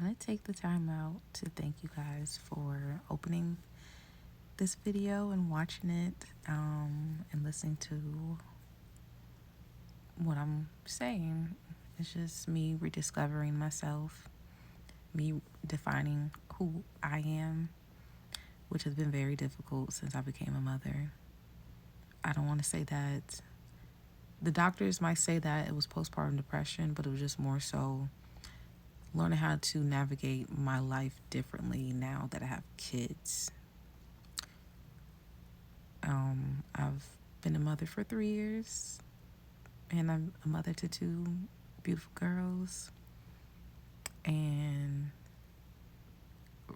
want to take the time out to thank you guys for opening this video and watching it and listening to what I'm saying. It's just me rediscovering myself, me defining who I am, which has been very difficult since I became a mother. I don't want to say that the doctors might say that it was postpartum depression, but it was just more so learning how to navigate my life differently now that I have kids. I've been a mother for 3 years, and I'm a mother to two beautiful girls, and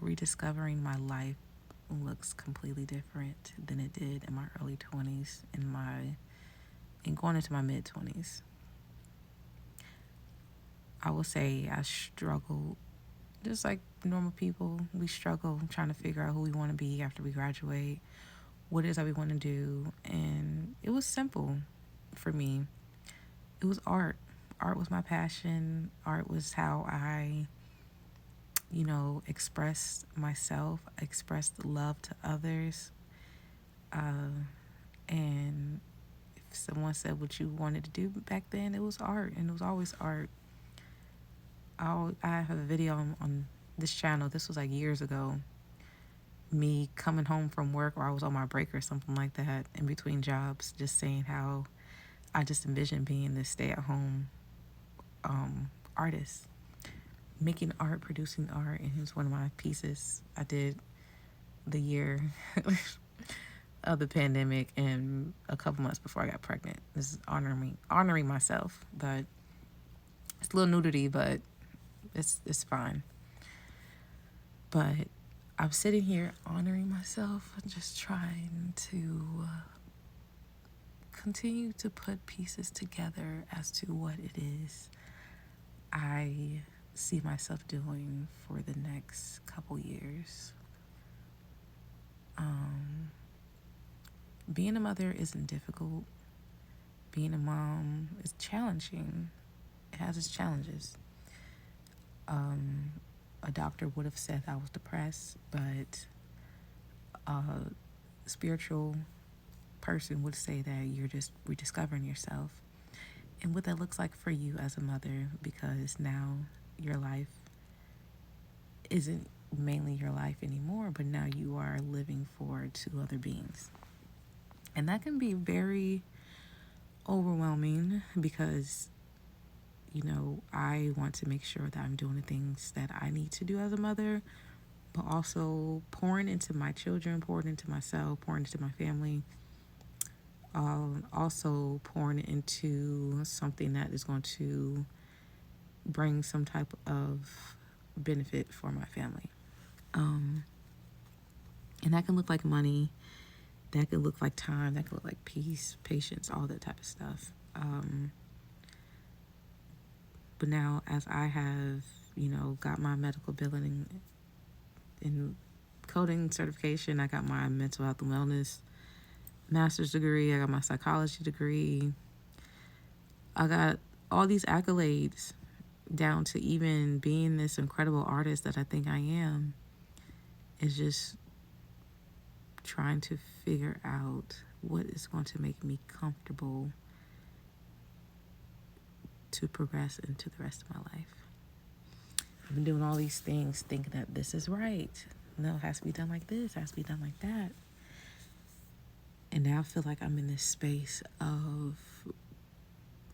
rediscovering my life looks completely different than it did in my early 20s and going into my mid 20s. I will say I struggled just like normal people. We struggle trying to figure out who we want to be after we graduate, what it is that we want to do. And it was simple for me. It was art. Art was my passion. Art was how I, expressed myself, expressed love to others. And if someone said what you wanted to do back then, it was art, and it was always art. I have a video on this channel. This was like years ago. Me coming home from work, or I was on my break or something like that, in between jobs, just saying how I just envisioned being this stay-at-home artist, making art, producing art, and it was one of my pieces I did the year of the pandemic and a couple months before I got pregnant. This is honoring myself, but it's a little nudity, but it's fine. But I'm sitting here honoring myself and just trying to continue to put pieces together as to what it is I see myself doing for the next couple years. Being a mother isn't difficult. Being a mom is challenging. It has its challenges. A doctor would have said I was depressed, but a spiritual person would say that you're just rediscovering yourself and what that looks like for you as a mother, because now your life isn't mainly your life anymore, but now you are living for two other beings. And that can be very overwhelming because, I want to make sure that I'm doing the things that I need to do as a mother, but also pouring into my children, pouring into myself, pouring into my family, also pouring into something that is going to bring some type of benefit for my family. And that can look like money, that can look like time, that can look like peace, patience, all that type of stuff. But now, as I have, got my medical billing and coding certification, I got my mental health and wellness master's degree, I got my psychology degree, I got all these accolades down to even being this incredible artist that I think I am. Is just trying to figure out what is going to make me comfortable to progress into the rest of my life. I've been doing all these things thinking that this is right. No, it has to be done like this, it has to be done like that. And now I feel like I'm in this space of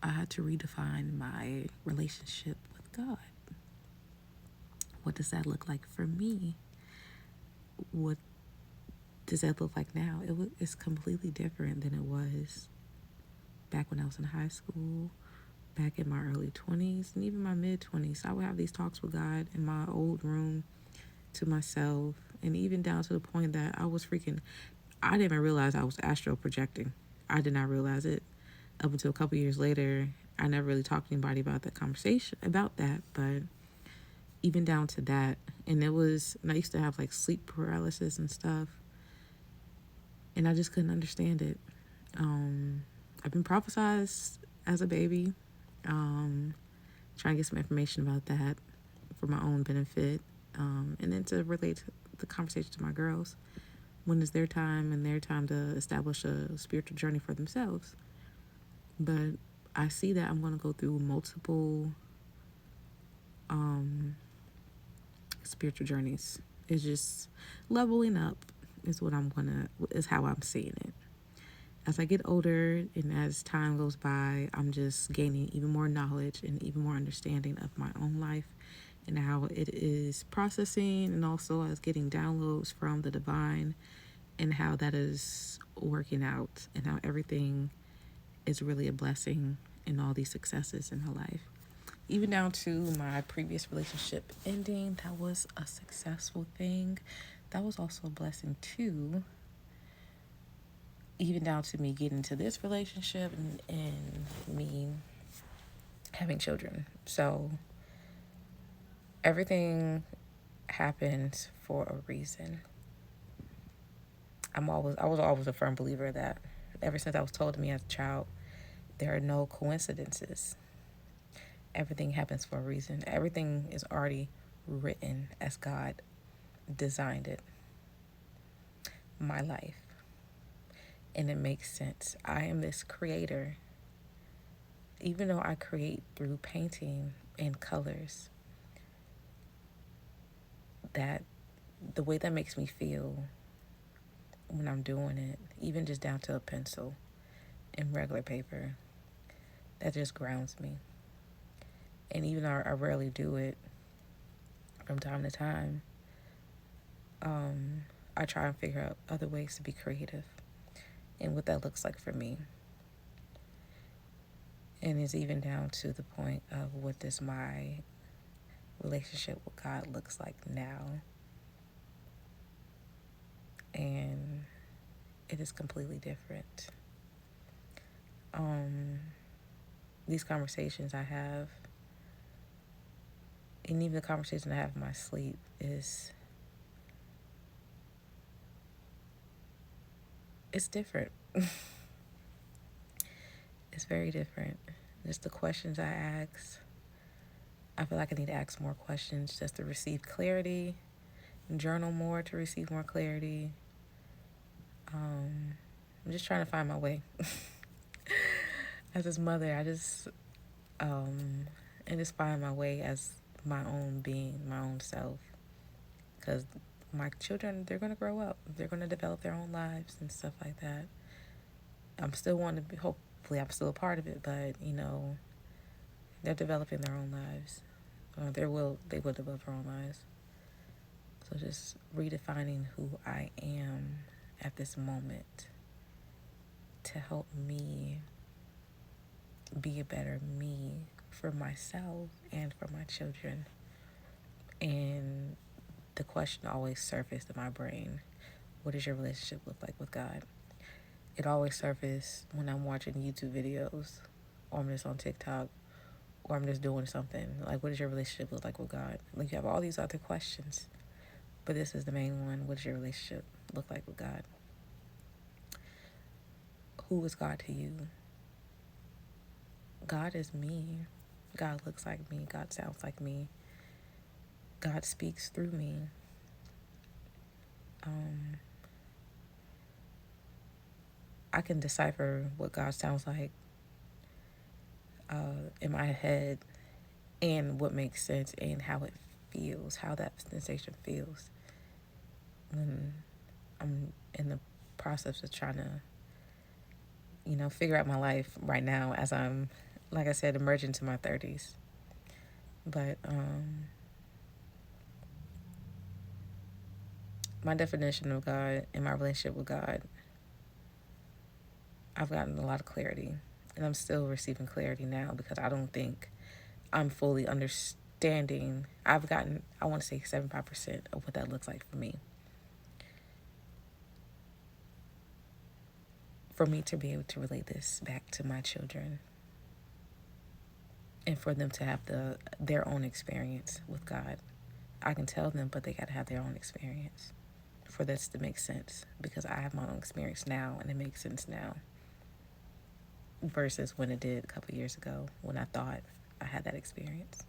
I had to redefine my relationship with God. What does that look like for me? What does that look like now? It's completely different than it was back when I was in high school, back in my early 20s, and even my mid 20s. I would have these talks with God in my old room to myself, and even down to the point that I didn't even realize I was astral projecting. I did not realize it up until a couple years later. I never really talked to anybody about that, but even down to that, and I used to have like sleep paralysis and stuff, and I just couldn't understand it. I've been prophesized as a baby, trying to get some information about that for my own benefit, and then to relate the conversation to my girls when it's their time and their time to establish a spiritual journey for themselves. But I see that I'm going to go through multiple spiritual journeys. It's just leveling up is what is how I'm seeing it. As I get older and as time goes by, I'm just gaining even more knowledge and even more understanding of my own life and how it is processing, and also as getting downloads from the divine and how that is working out and how everything is really a blessing in all these successes in my life. Even down to my previous relationship ending, that was a successful thing. That was also a blessing too. Even down to me getting into this relationship and me having children. So everything happens for a reason. I was always a firm believer of that. Ever since I was told to me as a child, there are no coincidences. Everything happens for a reason. Everything is already written as God designed it. My life. And it makes sense. I am this creator. Even though I create through painting and colors, that the way that makes me feel when I'm doing it, even just down to a pencil and regular paper, that just grounds me. And even though I rarely do it from time to time, I try and figure out other ways to be creative and what that looks like for me. And it's even down to the point of what does my relationship with God looks like now. And it is completely different. These conversations I have, and even the conversation I have in my sleep, it's different. It's very different. Just the questions I ask, I feel like I need to ask more questions just to receive clarity, journal more to receive more clarity. I'm just trying to find my way. As his mother, I just find my way as my own being, my own self. Because my children, they're going to grow up. They're going to develop their own lives and stuff like that. I'm still wanting to be, hopefully I'm still a part of it, but, they're developing their own lives. They will develop their own lives. So just redefining who I am at this moment to help me be a better me for myself and for my children. And the question always surfaced in my brain, what does your relationship look like with God? It always surfaces when I'm watching YouTube videos, or I'm just on TikTok, or I'm just doing something. Like, what does your relationship look like with God? Like, you have all these other questions, but this is the main one. What does your relationship look like with God? Who is God to you? God is me. God looks like me. God sounds like me. God speaks through me. I can decipher what God sounds like in my head, and what makes sense and how it feels, how that sensation feels when I'm in the process of trying to, figure out my life right now as I'm, like I said, emerging to my 30s. But my definition of God and my relationship with God, I've gotten a lot of clarity, and I'm still receiving clarity now because I don't think I'm fully understanding. I've gotten, I want to say 75% of what that looks like for me. For me to be able to relate this back to my children and for them to have their own experience with God. I can tell them, but they got to have their own experience for this to make sense, because I have my own experience now and it makes sense now versus when it did a couple years ago when I thought I had that experience.